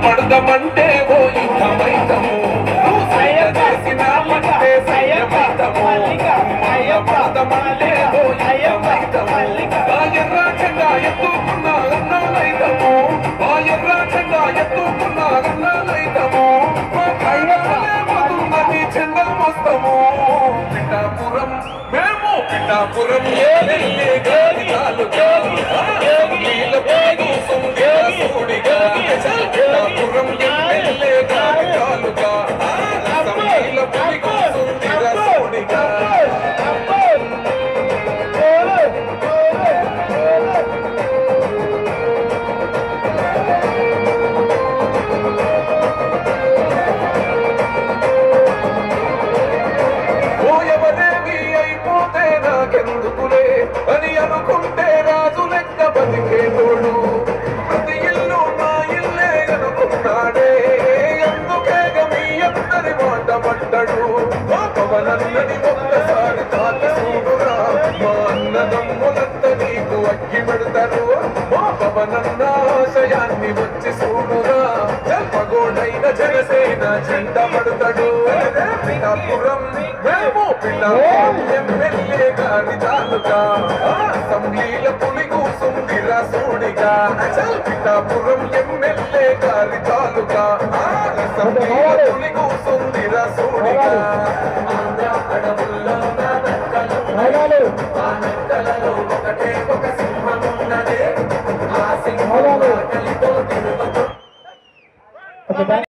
పడదమంటే ఓ యుద్ధమైతము చేసిన పట్టే సయ్యమైతము పడదమంటే ఓ యుద్ధమైతము ఎర్ర చెండా ఎత్తుకున్న అన్నాలైతము ఎర్ర చెండా ఎత్తుకున్న అన్నాలైతము మధున్నది చెండ మొస్తము పిఠాపురం మేము పిఠాపురం ఏలే గాలి తాలూకా పిఠాపురం ఎమ్మెల్యే గారి తాలూకా అసెంబ్లీల పులిగో సుందిర సోడిగా ఎవరేమి అయిపోతే నాకెందుకులే అని అనుకుంటే రాజు లెక్క బతికేటోడు ప్రతి ఇల్లు నా ఇల్లే అనుకున్నాడే ఎందుకేగ మీ అందరి మాట పడ్డాడు మా పవనన్నది ఒక్కసారి తాకి చూడురా మా అన్నదమ్ములంత నీకు అగ్గి పెడతారు మా పవనన్న ఆశయాన్ని వచ్చి చూడురా జల్పగోడైన జనసేన జెండా పడతాడు పిఠాపురం మేము పిఠాపురం ఎమ్మెల్యే గారి తాలూకా అసెంబ్లీల పులిగో సుందిర సోడిగా పిఠాపురం ఎమ్మెల్యే గారి తాలూకా అసెంబ్లీల పులిగో సుందిర సోడిగా